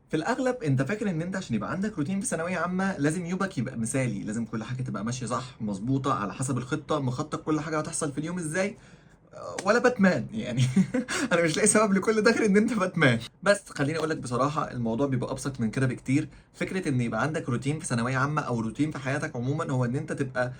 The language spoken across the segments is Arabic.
في الاغلب انت فاكر ان انت عشان يبقى عندك روتين في ثانويه عامه لازم يومك يبقى مثالي، لازم كل حاجه تبقى ماشيه صح مظبوطه على حسب الخطه، مخطط كل حاجه هتحصل في اليوم ازاي. ولا باتمان يعني. انا مش لاقي سبب لكل ده غير ان انت باتمان. بس خليني اقول لك بصراحه الموضوع بيبقى ابسط من كده بكتير. فكره ان يبقى عندك روتين في ثانويه عامه او روتين في حياتك عموما هو ان انت تبقى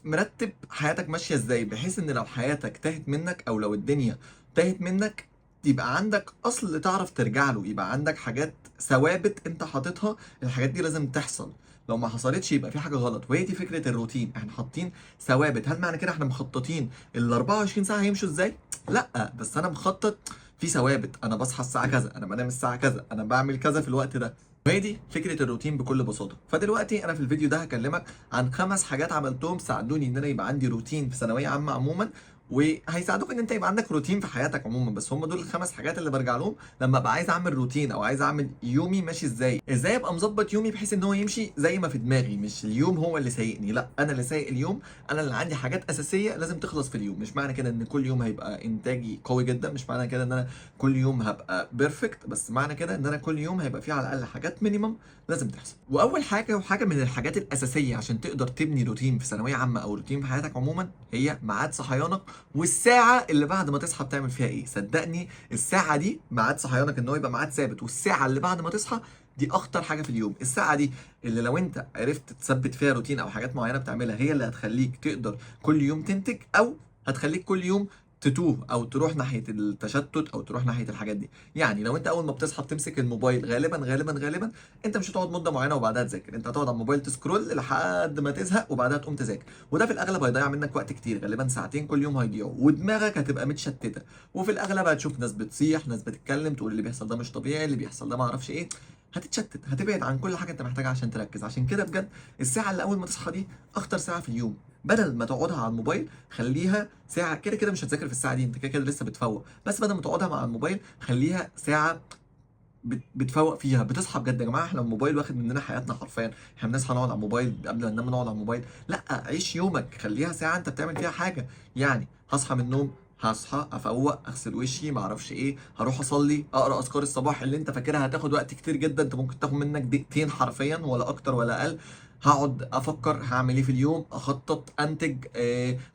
مرتب حياتك ماشيه ازاي، بحيث ان لو حياتك تاهت منك او لو الدنيا تاهت منك يبقى عندك اصل تعرف ترجع له، يبقى عندك حاجات ثوابت انت حاططها. الحاجات دي لازم تحصل، لو ما حصلتش يبقى في حاجه غلط. وهي دي فكره الروتين، احنا حاطين ثوابت. هل معنى كده احنا مخططين ال 24 ساعه هيمشوا ازاي؟ لا، بس انا مخطط في ثوابت. انا بصحى الساعه كذا، انا بنام الساعه كذا، انا بعمل كذا في الوقت ده. وهي دي فكره الروتين بكل بساطه. فدلوقتي انا في الفيديو ده هكلمك عن 5 حاجات عملتهم ساعدوني ان انا يبقى عندي روتين في ثانويه عامه عموما، وهيساعدوك ان انت يبقى عندك روتين في حياتك عموما. بس هم دول ال5 حاجات اللي برجع لهم لما ابقى عايز اعمل روتين او عايز اعمل يومي ماشي ازاي ابقى مظبط يومي بحيث ان هو يمشي زي ما في دماغي، مش اليوم هو اللي سايقني، لا انا اللي سايق اليوم. انا اللي عندي حاجات اساسيه لازم تخلص في اليوم. مش معنى كده ان كل يوم هيبقى انتاجي قوي جدا، مش معنى كده ان انا كل يوم هبقى بيرفكت، بس معنى كده ان انا كل يوم هيبقى فيه على الاقل حاجات مينيمم لازم تحصل. واول حاجه وحاجه من الحاجات الاساسيه عشان تقدر تبني روتين في ثانويه عامه او روتين في حياتك عموما هي ميعاد صحيانك والساعه اللي بعد ما تصحى بتعمل فيها ايه. صدقني الساعه دي ميعاد صحيانك ان هو يبقى ميعاد ثابت، والساعه اللي بعد ما تصحى دي اخطر حاجه في اليوم. الساعه دي اللي لو انت عرفت تثبت فيها روتين او حاجات معينه بتعملها هي اللي هتخليك تقدر كل يوم تنتج، او هتخليك كل يوم تتوه او تروح ناحيه التشتت او تروح ناحيه الحاجات دي. يعني لو انت اول ما بتصحى بتمسك الموبايل غالبا انت مش هتقعد مده معينه وبعدها تذاكر، انت هتقعد على الموبايل تسكرول لحد ما تزهق وبعدها تقوم تذاكر. وده في الاغلب هيضيع منك وقت كتير، غالبا ساعتين كل يوم هيضيعوا، ودماغك هتبقى متشتته. وفي الاغلب هتشوف ناس بتصيح، ناس بتتكلم تقول اللي بيحصل ده مش طبيعي، اللي بيحصل ده ما اعرفش ايه. هتتشتت، هتبعد عن كل حاجه انت محتاجها عشان تركز. عشان كده بجد الساعه اللي اول ما تصحى دي اخطر ساعه في اليوم. بدل ما تقعدها على الموبايل خليها ساعه. كده كده مش هتذاكر في الساعه دي، انت كده كده لسه بتفوق. بس بدل ما تقعدها مع الموبايل خليها ساعه بتفوق فيها، بتصحى بجد. يا جماعه احنا الموبايل واخد مننا حياتنا حرفيا، احنا بنصحى نقعد على الموبايل، قبل ما ننام نقعد على الموبايل. لا، عيش يومك، خليها ساعه انت بتعمل فيها حاجه. يعني هصحى من النوم، هصحى افوق اغسل وشي ما اعرفش ايه، هروح اصلي اقرا اذكار الصباح اللي انت فاكرها هتاخد وقت كتير جدا، انت ممكن تاخد منك دقيقتين حرفيا ولا اكتر ولا اقل. هقعد افكر هعمل ايه في اليوم، اخطط، انتج،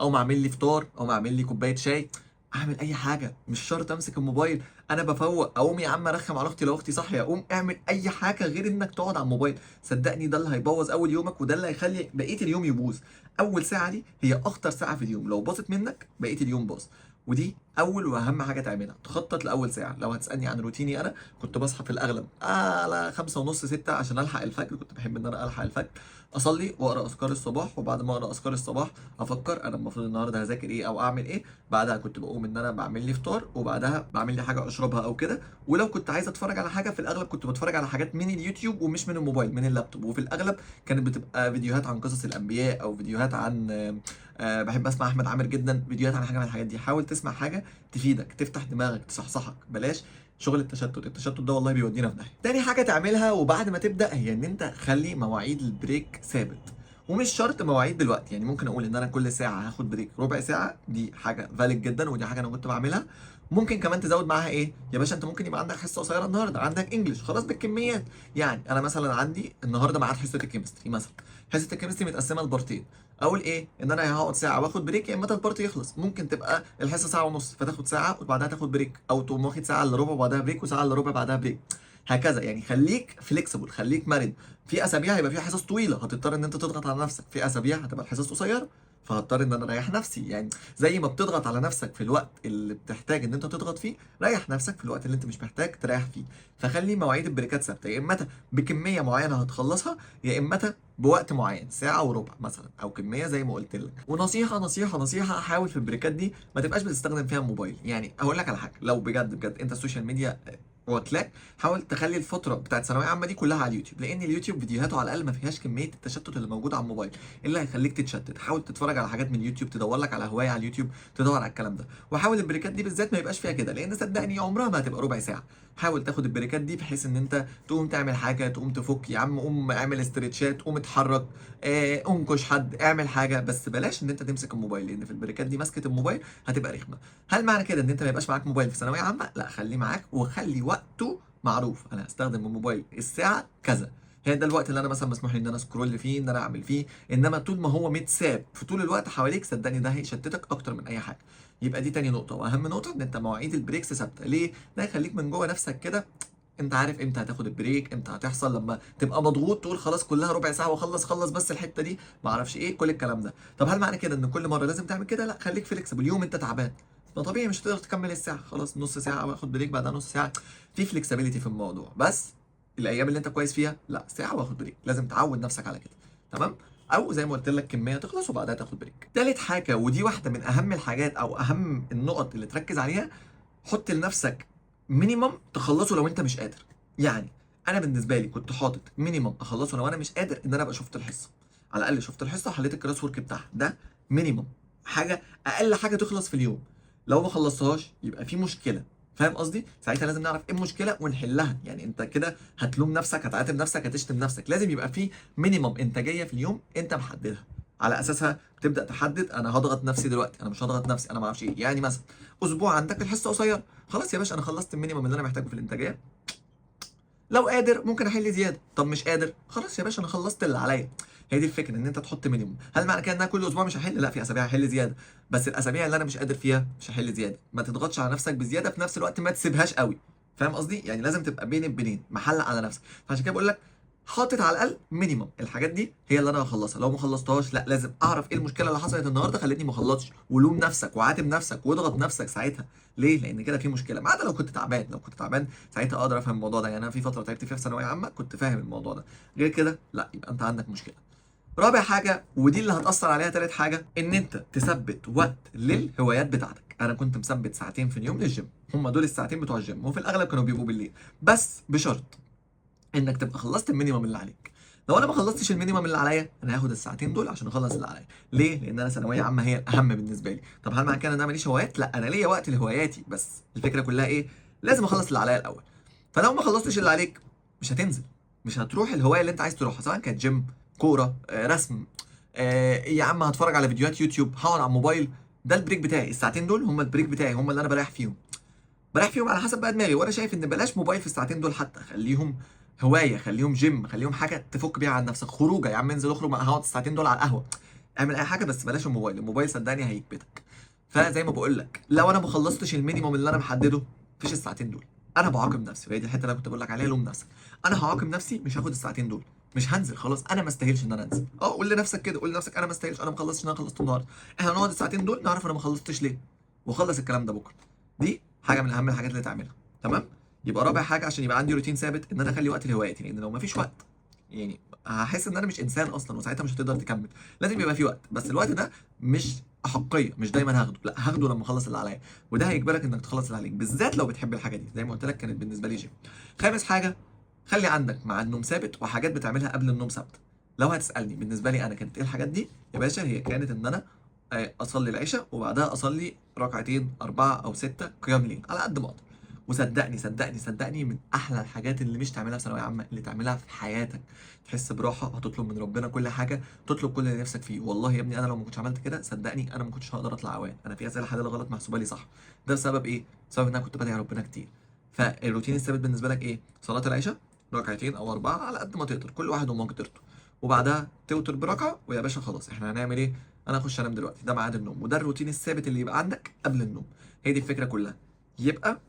او ما اعمل لي فطار، او ما اعمل لي كوبايه شاي، اعمل اي حاجه. مش شرط امسك الموبايل. انا بفوق اقوم يا عم ارخم على اختي لو اختي صاحيه، اقوم اعمل اي حاجه غير انك تقعد على الموبايل. صدقني ده اللي هيبوظ اول يومك، وده اللي هيخلي بقيه اليوم يبوظ. اول ساعه دي هي اخطر ساعه في اليوم، لو باظت منك بقيه اليوم باظ. ودي اول واهم حاجه تعملها، تخطط لاول ساعه. لو هتسالني عن روتيني، انا كنت بصحى في الاغلب على 5:30 6 عشان الحق الفجر. كنت بحب ان انا الحق الفجر، اصلي واقرا اذكار الصباح، وبعد ما اقرا اذكار الصباح افكر انا المفروض النهارده هذاكر ايه او اعمل ايه. بعدها كنت بقوم ان انا بعمل لي فطار، وبعدها بعمل لي حاجه اشربها او كده. ولو كنت عايز اتفرج على حاجه، في الاغلب كنت بتفرج على حاجات من اليوتيوب ومش من الموبايل، من اللابتوب. وفي الاغلب كانت بتبقى فيديوهات عن قصص الانبياء او فيديوهات عن بحب اسمع احمد عامر جدا، فيديوهات عن حاجه من الحاجات دي. حاول تسمع حاجه تفيدك، تفتح دماغك، تصحصحك. بلاش شغل التشتت ده والله بيودينا في داهيه. تاني حاجه تعملها وبعد ما تبدا هي ان انت خلي مواعيد البريك ثابت. ومش شرط مواعيد دلوقتي، يعني ممكن اقول ان انا كل ساعه هاخد بريك ربع ساعه، دي حاجه فاليد جدا ودي حاجه انا كنت بعملها. ممكن كمان تزود معاها ايه يا باشا، انت ممكن يبقى عندك حصه قصيره النهارده، عندك انجلش خلاص بالكميات. يعني انا مثلا عندي النهارده ميعاد حصه الكيمستري مثلا، حصه الكيمستري متقسمه لبارتين. اول ايه ان انا هقعد ساعه واخد بريك، يا اما البارت يخلص. ممكن تبقى الحصه ساعه ونص فتاخد ساعه وبعدها تاخد بريك، او تقوم واخد ساعه الا ربع وبعدها بريك وساعه الا ربع بعدها بريك. هكذا يعني، خليك فليكسبل، خليك مرن. في اسابيع هيبقى فيها حصص طويله هتضطر ان انت تضغط على نفسك، في اسابيع هتبقى الحصص قصيره فهضطر ان انا اريح نفسي. يعني زي ما بتضغط على نفسك في الوقت اللي بتحتاج ان انت تضغط فيه، ريح نفسك في الوقت اللي انت مش محتاج تريح فيه. فخلي مواعيد البريكات ثابته، يا اما بكميه معينه هتخلصها، يا اما بوقت معين ساعه وربع مثلا، او كميه زي ما قلت لك. ونصيحه نصيحه نصيحه، حاول في البريكات دي ما تبقاش بتستخدم فيها الموبايل. يعني هقول لك على حاجه، لو بجد بجد انت السوشيال ميديا واكلاك، حاول تخلي الفتره بتاعت ثانويه عامه دي كلها على اليوتيوب، لان اليوتيوب فيديوهاته على الاقل ما فيهاش كميه التشتت اللي موجود على الموبايل اللي هيخليك تتشتت. حاول تتفرج على حاجات من اليوتيوب، تدور لك على هوايه على اليوتيوب تدور على الكلام ده. وحاول البريكات دي بالذات ما يبقاش فيها كده، لان صدقني عمرها ما هتبقى ربع ساعه. حاول تاخد البريكات دي بحيث ان انت تقوم تعمل حاجه، تقوم تفك يا عم، قوم اعمل استرتشات، قوم اتحرك، انكش حد، اعمل حاجه. بس بلاش ان انت تمسك الموبايل، لان في البريكات دي مسكه الموبايل هتبقى رخمه. هل معنى كده ان انت ما يبقاش معاك موبايل في ثانويه عامه؟ لا، خليه معاك وخلي وقته معروف انا هستخدم الموبايل الساعه كذا، هي ده الوقت اللي انا مثلا مسموح لي ان انا سكرول فيه، ان انا اعمل فيه. انما طول ما هو متساب في طول الوقت حواليك، صدقني ده هيشتتك اكتر من اي حاجه. يبقى دي تاني نقطه واهم نقطه، ان انت مواعيد البريكس ثابته. ليه؟ ده يخليك من جوه نفسك كده انت عارف امتى هتاخد البريك، امتى هتحصل، لما تبقى مضغوط تقول خلاص كلها ربع ساعه واخلص، خلص بس الحته دي، ما اعرفش ايه كل الكلام ده. طب هل معنى كده ان كل مره لازم تعمل كده؟ لا، خليك فليكسبل. يوم انت تعبان، ما طبيعي مش هتقدر تكمل الساعه، خلاص نص ساعه واخد بريك بعدها نص ساعه. في فليكسبيليتي في الموضوع. بس الايام اللي انت كويس فيها لا، ساعه واخد بريك، لازم تعود نفسك على كده. تمام؟ او زي ما قلت لك كميه تخلص وبعدها تاخد بريك. تالت حاجه، ودي واحده من اهم الحاجات او اهم النقط اللي تركز عليها، حط لنفسك مينيمم تخلصه لو انت مش قادر. يعني انا بالنسبه لي كنت حاطط مينيمم اخلصه لو انا مش قادر، ان انا ابقى شفت الحصه، على الاقل شفت الحصه وحليت الكلاس ورك بتاعها. ده مينيمم، حاجه اقل حاجه تخلص في اليوم. لو ما خلصتهاش يبقى في مشكله. فاهم قصدي؟ ساعتها لازم نعرف ايه المشكله ونحلها. يعني انت كده هتلوم نفسك، هتعاتب نفسك، هتشتم نفسك. لازم يبقى في مينيمم انتاجيه في اليوم انت محددها، على اساسها تبدا تحدد انا هضغط نفسي دلوقتي، انا مش هضغط نفسي، انا ما اعرفش ايه. يعني مثلا اسبوع عندك الحصه قصيره، خلاص يا باشا انا خلصت المينيمم اللي انا محتاجه في الانتاجيه. لو قادر ممكن احل زياده، طب مش قادر خلاص يا باشا انا خلصت اللي عليا. هي دي الفكره، ان انت تحط مينيمم. هل معنى كده ان انا كل اسبوع مش هحل؟ لا، في اسابيع هحل زياده، بس الاسابيع اللي انا مش قادر فيها مش هحل زياده. ما تضغطش على نفسك بزياده، في نفس الوقت ما تسيبهاش قوي. فاهم قصدي؟ يعني لازم تبقى بين البنين، محل على نفسك. فعشان كده بقول لك حاطط على الاقل مينيمم، الحاجات دي هي اللي انا هخلصها. لو ما خلصتهاش لا، لازم اعرف ايه المشكله اللي حصلت النهارده خلتني ما اخلصش، ولوم نفسك وعاتب نفسك واضغط نفسك ساعتها. ليه؟ لان كده في مشكله. ما عدا لو كنت تعبان، لو كنت تعبان ساعتها اقدر افهم الموضوع ده. يعني انا في فتره تعبت فيها في ثانويه عامه كنت فاهم الموضوع ده. غير كده لا، يبقى انت عندك مشكله. رابع حاجه، ودي اللي هتاثر عليها تالت حاجه، ان انت تثبت وقت للهوايات بتاعتك. انا كنت مثبت ساعتين في اليوم للجيم، هم دول الساعتين بتوع الجيم، وفي الاغلب كانوا بيبقوا بالليل. بس بشرط انك تبقى خلصت المينيمم اللي عليك. لو انا ما خلصتش المينيمم اللي عليا، انا هاخد الساعتين دول عشان اخلص اللي عليا. ليه؟ لان انا ثانويه عامه هي الاهم بالنسبه لي. طب هل معنى كده ان انا ماليش هوايات؟ لا، انا ليا وقت لهواياتي، بس الفكره كلها ايه؟ لازم اخلص اللي عليا الاول. فلو ما خلصتش اللي عليك مش هتنزل، مش هتروح الهوايه اللي انت عايز تروحها، سواء كانت جيم، كوره، رسم، يا عم هتفرج على فيديوهات يوتيوب، هقعد على الموبايل. ده البريك بتاعي، الساعتين دول هم البريك بتاعي، هم اللي انا بريح فيهم. بريح فيهم على حسب بقى دماغي. وانا شايف ان بلاش موبايل في الساعتين دول، حتى خليهم هوايه، خليهم جيم، خليهم حاجه تفك بيها عن نفسك. خروجه يا عم، انزل اخرج مع، هقعد الساعتين دول على القهوه، اعمل اي حاجه، بس بلاش الموبايل. الموبايل صدقني هيكبتك. فزي ما بقول لك، لو انا ما خلصتش المينيموم اللي انا محدده، مفيش الساعتين دول، انا بعاقب نفسي. وهي دي الحته اللي انا كنت بقول لك عليها، لوم نفسك. انا هعاقب نفسي، مش هاخد الساعتين دول، مش هنزل خلاص. انا ما استاهلش ان انا انزل. قول لنفسك كده، قول لنفسك انا ما استاهلش، انا ما خلصتش، انا خلصت النهارده. احنا هنقعد الساعتين دول نعرف انا ما خلصتش ليه، وخلص الكلام ده بكره. دي حاجه من اهم الحاجات اللي تعملها. تمام؟ يبقى رابع حاجه عشان يبقى عندي روتين ثابت، ان انا اخلي وقت لهواياتي. لان لو ما فيش وقت، يعني هحس ان انا مش انسان اصلا، وساعتها مش هتقدر تكمل. لازم يبقى في وقت، بس الوقت ده مش احقيه، مش دايما هاخده، لا هاخده لما اخلص اللي عليا. وده هيجبرك انك تخلص اللي عليك، بالذات لو بتحب الحاجه دي. زي ما قلت لك كانت بالنسبه لي جيم. خامس حاجه، خلي عندك مع النوم ثابت، وحاجات بتعملها قبل النوم ثابته. لو هتسالني بالنسبه لي انا كانت ايه الحاجات دي يا باشا، هي كانت ان انا اصلي العشاء وبعدها اصلي ركعتين 4 او 6 قيام ليل على قد ما اقدر. وصدقني صدقني صدقني، من احلى الحاجات اللي مش تعملها في ثانويه عامه، اللي تعملها في حياتك. تحس براحه، هتطلب من ربنا كل حاجه، تطلب كل اللي نفسك فيه. والله يا ابني انا لو ما كنتش عملت كده صدقني انا ما كنتش هقدر اطلع اوان. انا في اسئله حلال غلط محسوبه لي صح. ده بسبب ايه؟ بسبب ان انا كنت بدعي ربنا كتير. فالروتين الثابت بالنسبه لك ايه؟ صلاه العشاء ركعتين او 4 على قد ما تقدر، كل واحد ومقدرته. وبعدها توتر بركعه، ويا باشا خلاص احنا هنعمل ايه؟ انا اخش انام دلوقتي. ده ميعاد النوم، وده الروتين الثابت اللي يبقى عندك قبل النوم. هي دي الفكره كلها. يبقى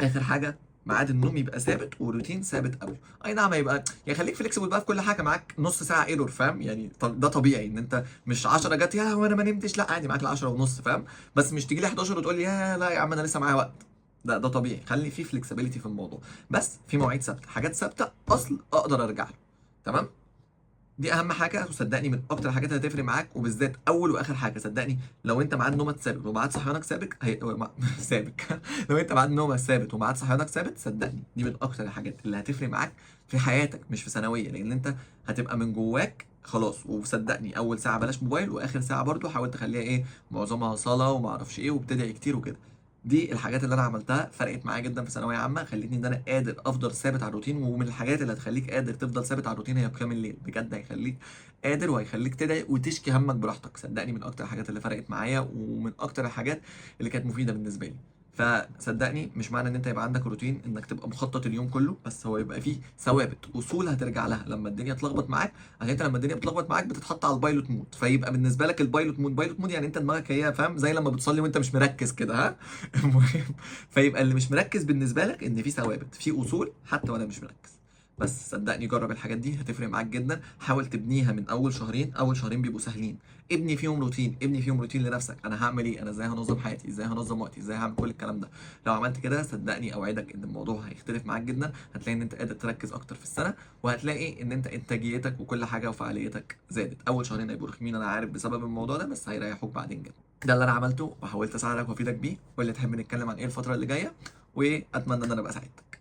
اخر حاجه، ميعاد النوم يبقى ثابت وروتين ثابت قبله. اي نعم، هيبقى يعني خليك فليكسبل بقى في كل حاجه. معاك نص ساعه ايرور، فاهم يعني؟ ده طبيعي ان انت مش 10 جت يا وانا ما نمتش، لا عادي معاك ل 10 ونص، فاهم؟ بس مش تيجي لي 11 وتقول لي يا لا يا عم انا لسه معايا وقت. ده طبيعي. خلي فيه فليكسبيليتي في الموضوع، بس في مواعيد ثابته، حاجات ثابته، اصل اقدر ارجع له. تمام؟ دي اهم حاجه، وصدقني من اكتر الحاجات اللي هتفرق معاك، وبالذات اول واخر حاجه. صدقني لو انت ميعاد نومك ثابت وميعاد صحيانك ثابت ثابت لو انت ميعاد نومك ثابت وميعاد صحيانك ثابت، صدقني دي من اكتر الحاجات اللي هتفرق معاك في حياتك، مش في ثانويه. لان انت هتبقى من جواك خلاص. وصدقني اول ساعه بلاش موبايل، واخر ساعه برضو حاول تخليها ايه، معظمها صلاه وما اعرفش ايه، وبتدعي كتير وكده. دي الحاجات اللي انا عملتها فرقت معايا جدا في ثانويه عامه، خلتني ان انا قادر افضل ثابت على الروتين. ومن الحاجات اللي هتخليك قادر تفضل ثابت على الروتين هي قيام الليل. بجد هيخليك قادر، وهيخليك تدعي وتشكي همك براحتك. صدقني من اكتر الحاجات اللي فرقت معايا، ومن اكتر الحاجات اللي كانت مفيده بالنسبه لي. فصدقني مش معنى ان انت يبقى عندك روتين انك تبقى مخطط اليوم كله، بس هو يبقى فيه ثوابت اصول هترجع لها لما الدنيا تلخبط معاك. عشان انت لما الدنيا بتلخبط معاك بتتحط على البايلوت مود، فيبقى بالنسبه لك البايلوت مود، بايلوت مود يعني انت دماغك هي فاهم زي لما بتصلي وانت مش مركز كده، ها. المهم، فيبقى اللي مش مركز بالنسبه لك ان في ثوابت في اصول حتى وانا مش مركز. بس صدقني جرب الحاجات دي هتفرق معاك جدا. حاول تبنيها من اول شهرين، اول شهرين بيبقوا سهلين. ابني فيهم روتين، ابني فيهم روتين لنفسك. انا هعمل ايه، انا ازاي هنظم حياتي، ازاي هنظم وقتي، ازاي هعمل كل الكلام ده. لو عملت كده صدقني اوعدك ان الموضوع هيختلف معاك جدا. هتلاقي ان انت قادر تركز اكتر في السنه، وهتلاقي ان انت انتاجيتك وكل حاجه وفعاليتك زادت. اول شهرين هيبقوا رخمين انا عارف بسبب الموضوع ده، بس هيريحوك بعدين جدا. ده اللي انا عملته وحاولت اساعدك وافيدك بيه، واللي تحب نتكلم عن ايه الفتره اللي جايه، واتمنى ان انا ابقى ساعدتك.